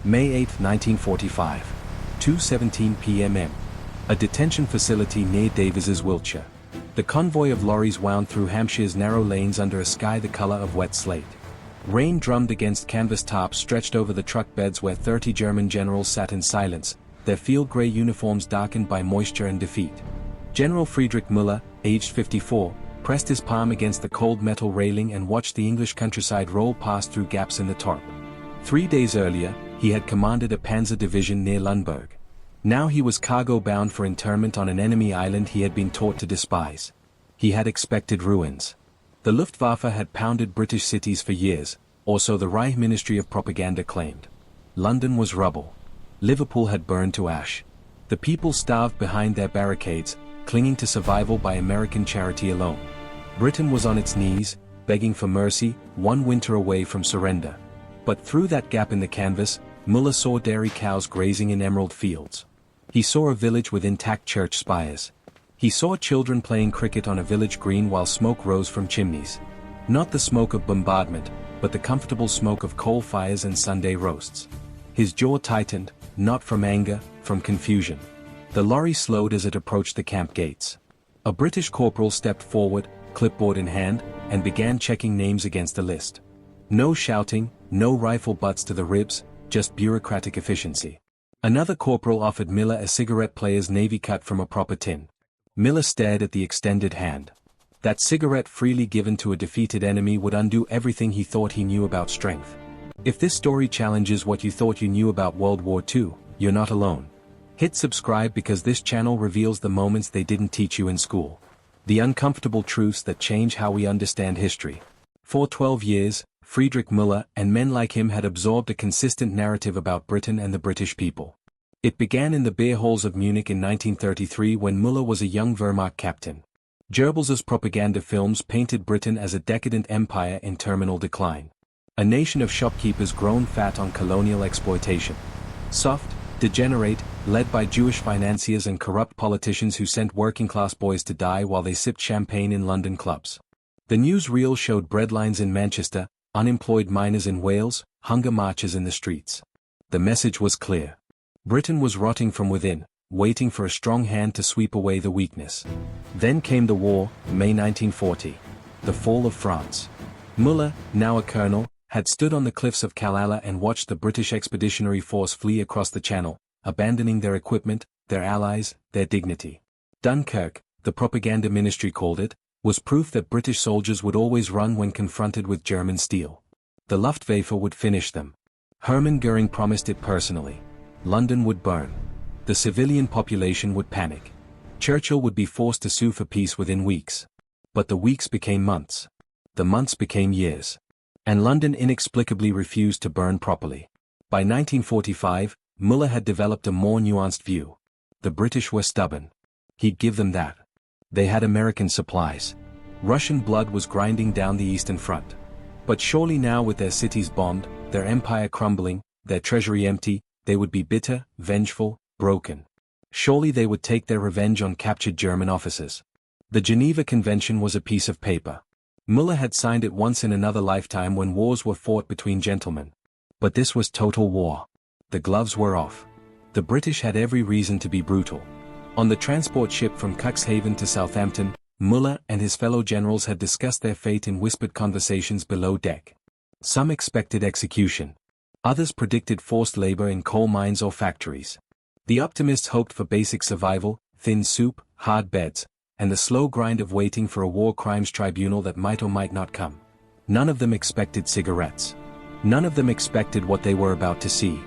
May 8, 1945. 2:17 p.m. A detention facility near Davis's, Wiltshire. The convoy of lorries wound through Hampshire's narrow lanes under a sky the color of wet slate. Rain drummed against canvas tarps stretched over the truck beds where 30 German generals sat in silence, their field-gray uniforms darkened by moisture and defeat. General Friedrich Müller, aged 54, pressed his palm against the cold metal railing and watched the English countryside roll past through gaps in the tarp. 3 days earlier, he had commanded a panzer division near Lundberg. Now he was cargo-bound for internment on an enemy island he had been taught to despise. He had expected ruins. The Luftwaffe had pounded British cities for years, or so the Reich Ministry of Propaganda claimed. London was rubble. Liverpool had burned to ash. The people starved behind their barricades, clinging to survival by American charity alone. Britain was on its knees, begging for mercy, one winter away from surrender. But through that gap in the canvas, Müller saw dairy cows grazing in emerald fields. He saw a village with intact church spires. He saw children playing cricket on a village green while smoke rose from chimneys. Not the smoke of bombardment, but the comfortable smoke of coal fires and Sunday roasts. His jaw tightened, not from anger, from confusion. The lorry slowed as it approached the camp gates. A British corporal stepped forward, clipboard in hand, and began checking names against a list. No shouting, no rifle butts to the ribs, just bureaucratic efficiency. Another corporal offered Miller a cigarette player's navy cut from a proper tin. Miller stared at the extended hand. That cigarette freely given to a defeated enemy would undo everything he thought he knew about strength. If this story challenges what you thought you knew about World War II, you're not alone. Hit subscribe because this channel reveals the moments they didn't teach you in school. The uncomfortable truths that change how we understand history. For 12 years, Friedrich Müller and men like him had absorbed a consistent narrative about Britain and the British people. It began in the beer halls of Munich in 1933 when Müller was a young Wehrmacht captain. Goebbels's propaganda films painted Britain as a decadent empire in terminal decline. A nation of shopkeepers grown fat on colonial exploitation. Soft, degenerate, led by Jewish financiers and corrupt politicians who sent working-class boys to die while they sipped champagne in London clubs. The newsreel showed breadlines in Manchester, unemployed miners in Wales, hunger marches in the streets. The message was clear. Britain was rotting from within, waiting for a strong hand to sweep away the weakness. Then came the war, May 1940. The fall of France. Müller, now a colonel, had stood on the cliffs of Killala and watched the British Expeditionary Force flee across the Channel, abandoning their equipment, their allies, their dignity. Dunkirk, the propaganda ministry called it, was proof that British soldiers would always run when confronted with German steel. The Luftwaffe would finish them. Hermann Göring promised it personally. London would burn. The civilian population would panic. Churchill would be forced to sue for peace within weeks. But the weeks became months. The months became years. And London inexplicably refused to burn properly. By 1945, Müller had developed a more nuanced view. The British were stubborn. He'd give them that. They had American supplies. Russian blood was grinding down the Eastern Front. But surely now with their cities bombed, their empire crumbling, their treasury empty, they would be bitter, vengeful, broken. Surely they would take their revenge on captured German officers. The Geneva Convention was a piece of paper. Müller had signed it once in another lifetime when wars were fought between gentlemen. But this was total war. The gloves were off. The British had every reason to be brutal. On the transport ship from Cuxhaven to Southampton, Müller and his fellow generals had discussed their fate in whispered conversations below deck. Some expected execution. Others predicted forced labor in coal mines or factories. The optimists hoped for basic survival, thin soup, hard beds, and the slow grind of waiting for a war crimes tribunal that might or might not come. None of them expected cigarettes. None of them expected what they were about to see.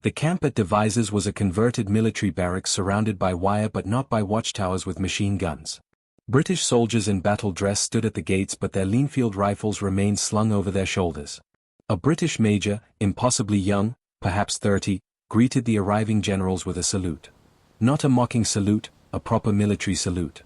The camp at Devizes was a converted military barracks surrounded by wire but not by watchtowers with machine guns. British soldiers in battle dress stood at the gates but their Leanfield rifles remained slung over their shoulders. A British major, impossibly young, perhaps 30, greeted the arriving generals with a salute. Not a mocking salute, a proper military salute.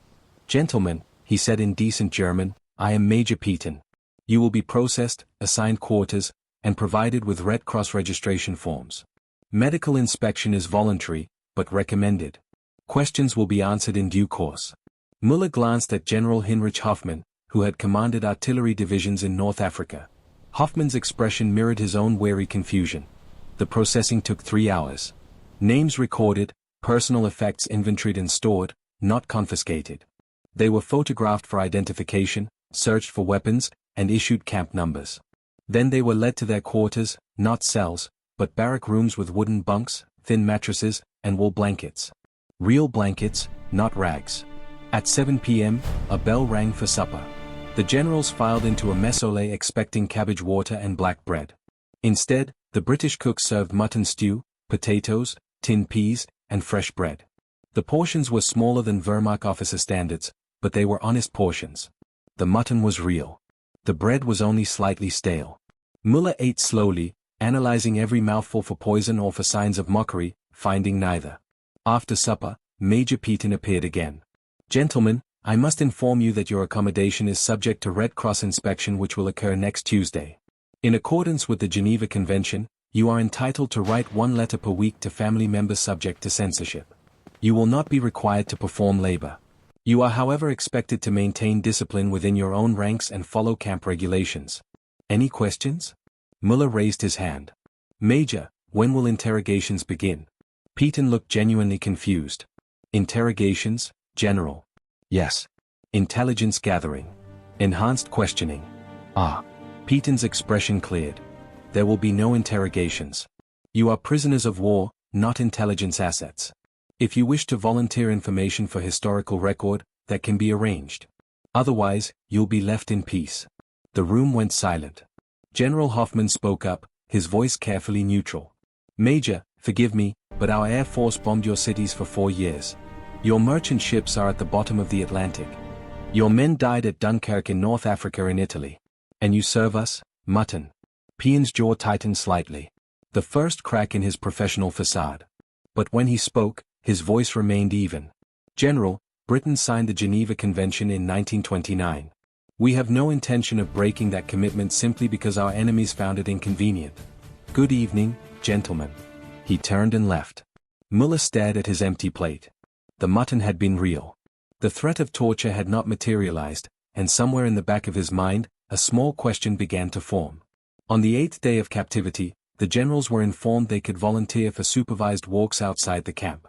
"Gentlemen," he said in decent German, "I am Major Peaton. You will be processed, assigned quarters, and provided with Red Cross registration forms. Medical inspection is voluntary, but recommended. Questions will be answered in due course." Müller glanced at General Heinrich Hoffmann, who had commanded artillery divisions in North Africa. Hoffmann's expression mirrored his own wary confusion. The processing took 3 hours. Names recorded, personal effects inventoried and stored, not confiscated. They were photographed for identification, searched for weapons, and issued camp numbers. Then they were led to their quarters, not cells, but barrack rooms with wooden bunks, thin mattresses, and wool blankets. Real blankets, not rags. At 7 p.m., a bell rang for supper. The generals filed into a messole expecting cabbage water and black bread. Instead, the British cook served mutton stew, potatoes, tinned peas, and fresh bread. The portions were smaller than Wehrmacht officer standards, but they were honest portions. The mutton was real. The bread was only slightly stale. Müller ate slowly, analyzing every mouthful for poison or for signs of mockery, finding neither. After supper, Major Petain appeared again. "Gentlemen, I must inform you that your accommodation is subject to Red Cross inspection which will occur next Tuesday. In accordance with the Geneva Convention, you are entitled to write 1 letter per week to family members subject to censorship. You will not be required to perform labor. You are however expected to maintain discipline within your own ranks and follow camp regulations. Any questions?" Müller raised his hand. "Major, when will interrogations begin?" Petain looked genuinely confused. "Interrogations, General?" "Yes. Intelligence gathering. Enhanced questioning." "Ah." Peitain's expression cleared. "There will be no interrogations. You are prisoners of war, not intelligence assets. If you wish to volunteer information for historical record, that can be arranged. Otherwise, you'll be left in peace." The room went silent. General Hoffmann spoke up, his voice carefully neutral. "Major, forgive me, but our Air Force bombed your cities for 4 years. Your merchant ships are at the bottom of the Atlantic. Your men died at Dunkirk in North Africa and Italy. And you serve us, mutton." Peain's jaw tightened slightly. The first crack in his professional facade. But when he spoke, his voice remained even. "General, Britain signed the Geneva Convention in 1929. We have no intention of breaking that commitment simply because our enemies found it inconvenient. Good evening, gentlemen." He turned and left. Müller stared at his empty plate. The mutton had been real. The threat of torture had not materialized, and somewhere in the back of his mind, a small question began to form. On the 8th day of captivity, the generals were informed they could volunteer for supervised walks outside the camp.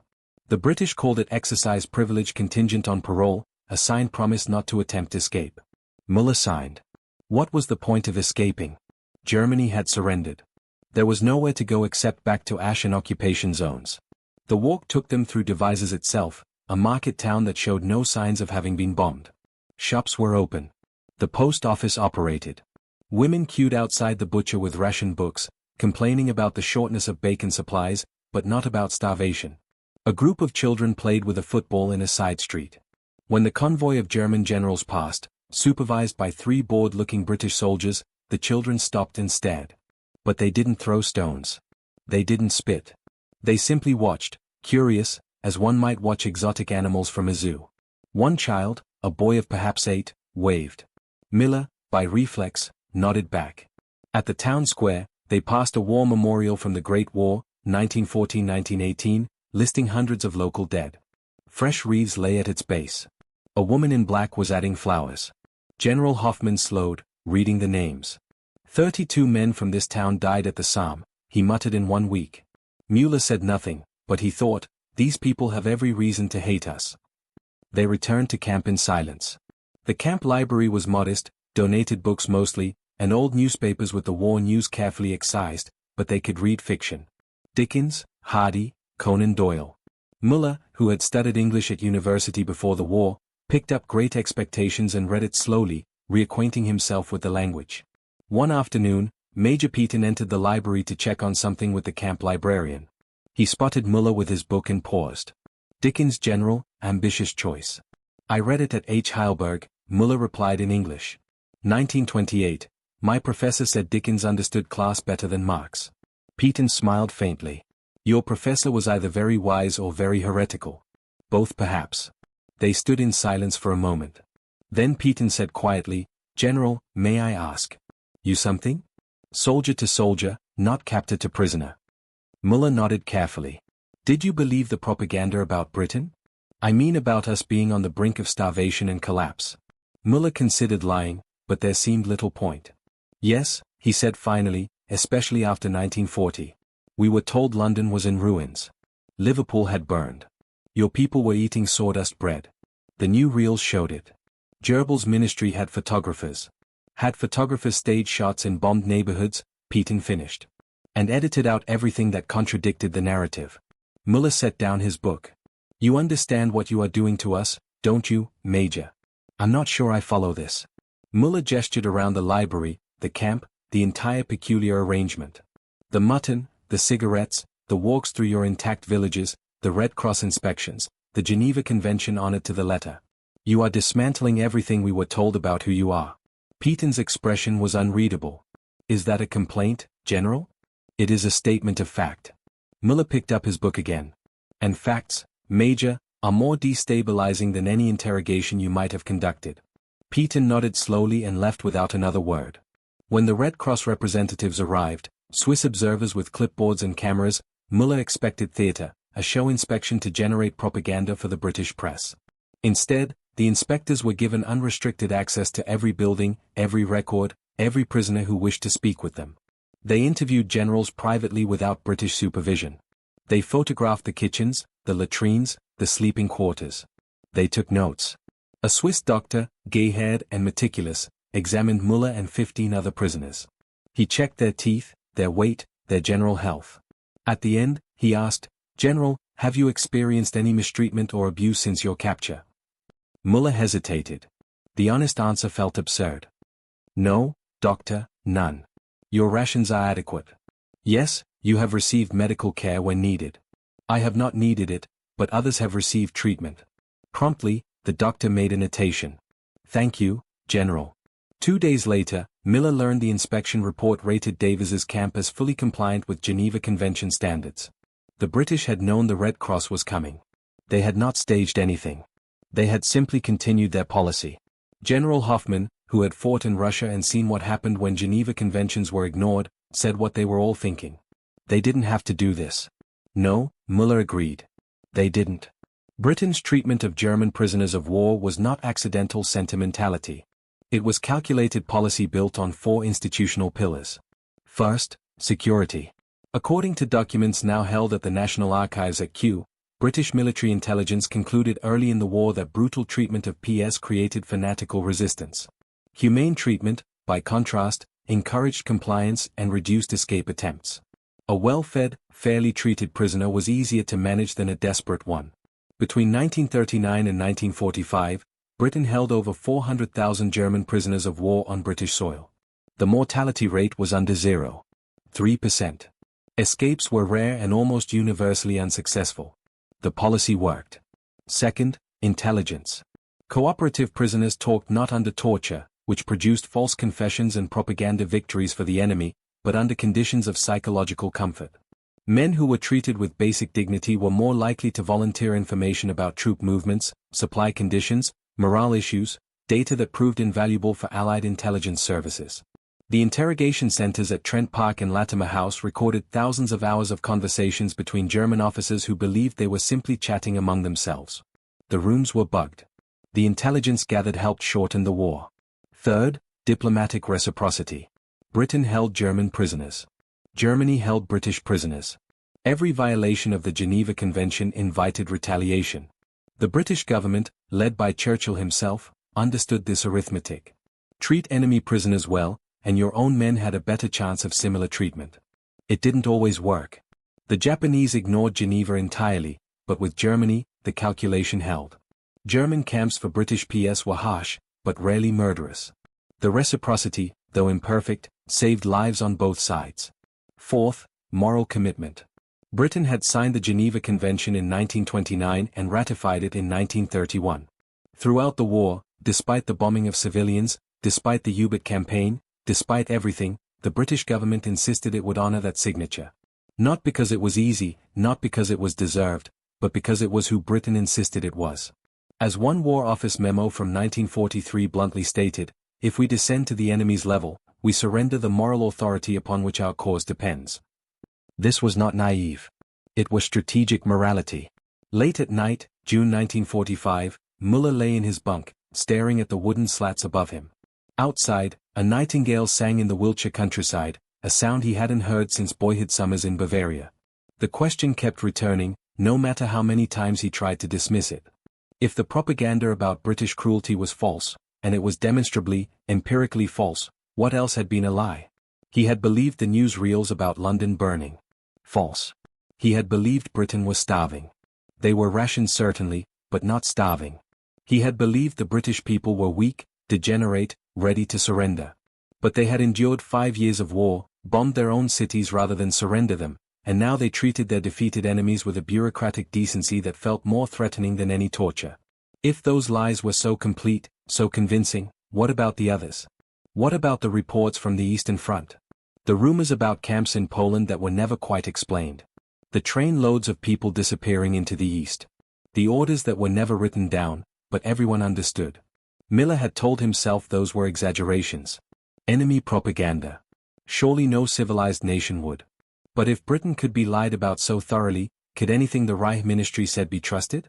The British called it exercise privilege contingent on parole, a signed promise not to attempt escape. Müller signed. What was the point of escaping? Germany had surrendered. There was nowhere to go except back to Aschen occupation zones. The walk took them through Devizes itself, a market town that showed no signs of having been bombed. Shops were open. The post office operated. Women queued outside the butcher with ration books, complaining about the shortness of bacon supplies, but not about starvation. A group of children played with a football in a side street. When the convoy of German generals passed, supervised by 3 bored-looking British soldiers, the children stopped and stared. But they didn't throw stones. They didn't spit. They simply watched, curious, as one might watch exotic animals from a zoo. One child, a boy of perhaps 8, waved. Miller, by reflex, nodded back. At the town square, they passed a war memorial from the Great War, 1914-1918, listing hundreds of local dead. Fresh wreaths lay at its base. A woman in black was adding flowers. General Hoffmann slowed, reading the names. 32 men from this town died at the Somme, he muttered in 1 week. Müller said nothing, but he thought, these people have every reason to hate us. They returned to camp in silence. The camp library was modest, donated books mostly, and old newspapers with the war news carefully excised, but they could read fiction. Dickens, Hardy, Conan Doyle. Müller, who had studied English at university before the war, picked up Great Expectations and read it slowly, reacquainting himself with the language. One afternoon, Major Petain entered the library to check on something with the camp librarian. He spotted Müller with his book and paused. Dickens' General, ambitious choice. I read it at H. Heilberg, Müller replied in English. 1928, my professor said Dickens understood class better than Marx. Petain smiled faintly. Your professor was either very wise or very heretical. Both perhaps. They stood in silence for a moment. Then Petain said quietly, General, may I ask you something? Soldier to soldier, not captor to prisoner. Müller nodded carefully. Did you believe the propaganda about Britain? I mean about us being on the brink of starvation and collapse. Müller considered lying, but there seemed little point. Yes, he said finally, especially after 1940. We were told London was in ruins. Liverpool had burned. Your people were eating sawdust bread. The new reels showed it. Gerbil's ministry had photographers. Had photographers stage shots in bombed neighborhoods, Petain finished. And edited out everything that contradicted the narrative. Muller set down his book. You understand what you are doing to us, don't you, Major? I'm not sure I follow this. Muller gestured around the library, the camp, the entire peculiar arrangement. The mutton, the cigarettes, the walks through your intact villages, the Red Cross inspections, the Geneva Convention honored to the letter. You are dismantling everything we were told about who you are. Peaton's expression was unreadable. Is that a complaint, General? It is a statement of fact. Muller picked up his book again. And facts, Major, are more destabilizing than any interrogation you might have conducted. Petain nodded slowly and left without another word. When the Red Cross representatives arrived, Swiss observers with clipboards and cameras, Muller expected theater, a show inspection to generate propaganda for the British press. Instead, the inspectors were given unrestricted access to every building, every record, every prisoner who wished to speak with them. They interviewed generals privately without British supervision. They photographed the kitchens, the latrines, the sleeping quarters. They took notes. A Swiss doctor, gay-haired and meticulous, examined Muller and 15 other prisoners. He checked their teeth, their weight, their general health. At the end, he asked, "General, have you experienced any mistreatment or abuse since your capture?" Muller hesitated. The honest answer felt absurd. "No, doctor, none. Your rations are adequate. Yes, you have received medical care when needed. I have not needed it, but others have received treatment." Promptly, the doctor made a notation. "Thank you, General." 2 days later, Miller learned the inspection report rated Davis's camp as fully compliant with Geneva Convention standards. The British had known the Red Cross was coming. They had not staged anything. They had simply continued their policy. General Hoffmann, who had fought in Russia and seen what happened when Geneva Conventions were ignored, said what they were all thinking. They didn't have to do this. No, Muller agreed. They didn't. Britain's treatment of German prisoners of war was not accidental sentimentality. It was calculated policy built on 4 institutional pillars. First, security. According to documents now held at the National Archives at Kew, British military intelligence concluded early in the war that brutal treatment of PS created fanatical resistance. Humane treatment, by contrast, encouraged compliance and reduced escape attempts. A well-fed, fairly treated prisoner was easier to manage than a desperate one. Between 1939 and 1945, Britain held over 400,000 German prisoners of war on British soil. The mortality rate was under 0.3%. Escapes were rare and almost universally unsuccessful. The policy worked. Second, intelligence. Cooperative prisoners talked not under torture, which produced false confessions and propaganda victories for the enemy, but under conditions of psychological comfort. Men who were treated with basic dignity were more likely to volunteer information about troop movements, supply conditions, morale issues, data that proved invaluable for Allied intelligence services. The interrogation centers at Trent Park and Latimer House recorded thousands of hours of conversations between German officers who believed they were simply chatting among themselves. The rooms were bugged. The intelligence gathered helped shorten the war. Third, diplomatic reciprocity. Britain held German prisoners. Germany held British prisoners. Every violation of the Geneva Convention invited retaliation. The British government, led by Churchill himself, understood this arithmetic. Treat enemy prisoners well, and your own men had a better chance of similar treatment. It didn't always work. The Japanese ignored Geneva entirely, but with Germany, the calculation held. German camps for British PS were harsh, but rarely murderous. The reciprocity, though imperfect, saved lives on both sides. Fourth, moral commitment. Britain had signed the Geneva Convention in 1929 and ratified it in 1931. Throughout the war, despite the bombing of civilians, despite the U-boat campaign, despite everything, the British government insisted it would honor that signature. Not because it was easy, not because it was deserved, but because it was who Britain insisted it was. As one War Office memo from 1943 bluntly stated, "If we descend to the enemy's level, we surrender the moral authority upon which our cause depends." This was not naive. It was strategic morality. Late at night, June 1945, Muller lay in his bunk, staring at the wooden slats above him. Outside, a nightingale sang in the Wiltshire countryside, a sound he hadn't heard since boyhood summers in Bavaria. The question kept returning, no matter how many times he tried to dismiss it. If the propaganda about British cruelty was false, and it was demonstrably, empirically false, what else had been a lie? He had believed the newsreels about London burning. False. He had believed Britain was starving. They were rationed certainly, but not starving. He had believed the British people were weak, degenerate, ready to surrender. But they had endured 5 years of war, bombed their own cities rather than surrender them, and now they treated their defeated enemies with a bureaucratic decency that felt more threatening than any torture. If those lies were so complete, so convincing, what about the others? What about the reports from the Eastern Front? The rumors about camps in Poland that were never quite explained. The trainloads of people disappearing into the East. The orders that were never written down, but everyone understood. Miller had told himself those were exaggerations. Enemy propaganda. Surely no civilized nation would. But if Britain could be lied about so thoroughly, could anything the Reich Ministry said be trusted?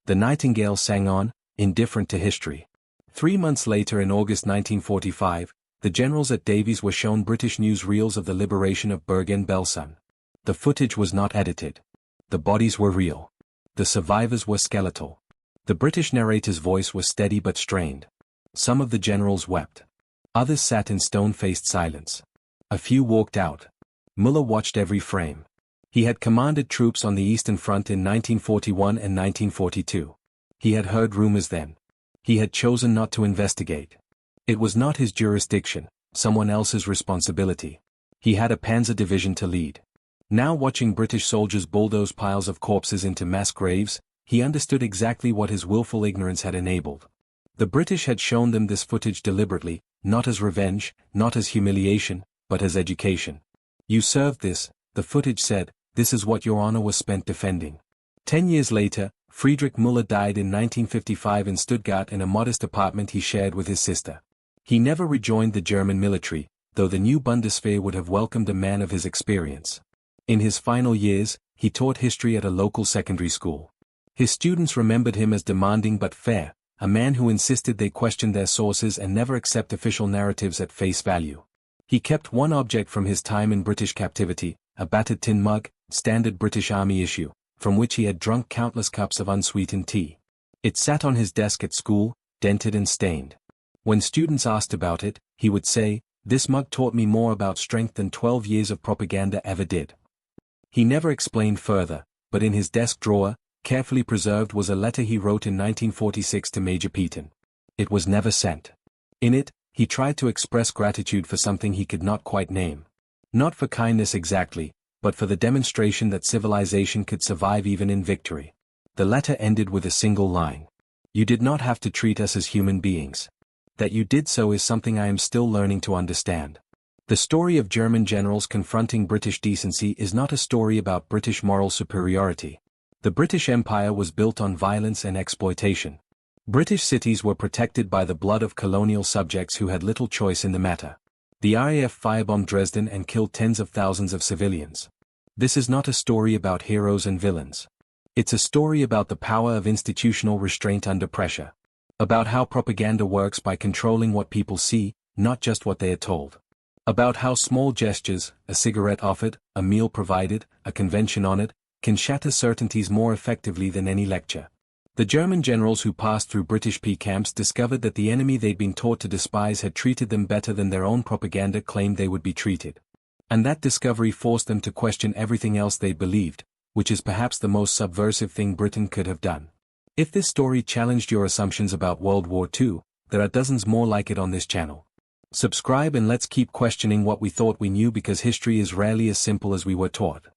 The Nightingale sang on, indifferent to history. 3 months later in August 1945, the generals at Davies were shown British newsreels of the liberation of Bergen-Belsen. The footage was not edited. The bodies were real. The survivors were skeletal. The British narrator's voice was steady but strained. Some of the generals wept. Others sat in stone-faced silence. A few walked out. Müller watched every frame. He had commanded troops on the Eastern Front in 1941 and 1942. He had heard rumors then. He had chosen not to investigate. It was not his jurisdiction, someone else's responsibility. He had a panzer division to lead. Now watching British soldiers bulldoze piles of corpses into mass graves, he understood exactly what his willful ignorance had enabled. The British had shown them this footage deliberately, not as revenge, not as humiliation, but as education. You served this, the footage said, this is what your honor was spent defending. 10 years later, Friedrich Müller died in 1955 in Stuttgart in a modest apartment he shared with his sister. He never rejoined the German military, though the new Bundeswehr would have welcomed a man of his experience. In his final years, he taught history at a local secondary school. His students remembered him as demanding but fair, a man who insisted they question their sources and never accept official narratives at face value. He kept one object from his time in British captivity, a battered tin mug, standard British Army issue, from which he had drunk countless cups of unsweetened tea. It sat on his desk at school, dented and stained. When students asked about it, he would say, "This mug taught me more about strength than 12 years of propaganda ever did." He never explained further, but in his desk drawer, carefully preserved, was a letter he wrote in 1946 to Major Peaton. It was never sent. In it, he tried to express gratitude for something he could not quite name. Not for kindness exactly, but for the demonstration that civilization could survive even in victory. The letter ended with a single line. "You did not have to treat us as human beings. That you did so is something I am still learning to understand." The story of German generals confronting British decency is not a story about British moral superiority. The British Empire was built on violence and exploitation. British cities were protected by the blood of colonial subjects who had little choice in the matter. The RAF firebombed Dresden and killed tens of thousands of civilians. This is not a story about heroes and villains. It's a story about the power of institutional restraint under pressure. About how propaganda works by controlling what people see, not just what they are told. About how small gestures, a cigarette offered, a meal provided, a convention honored, can shatter certainties more effectively than any lecture. The German generals who passed through British P camps discovered that the enemy they'd been taught to despise had treated them better than their own propaganda claimed they would be treated. And that discovery forced them to question everything else they believed, which is perhaps the most subversive thing Britain could have done. If this story challenged your assumptions about World War II, there are dozens more like it on this channel. Subscribe and let's keep questioning what we thought we knew, because history is rarely as simple as we were taught.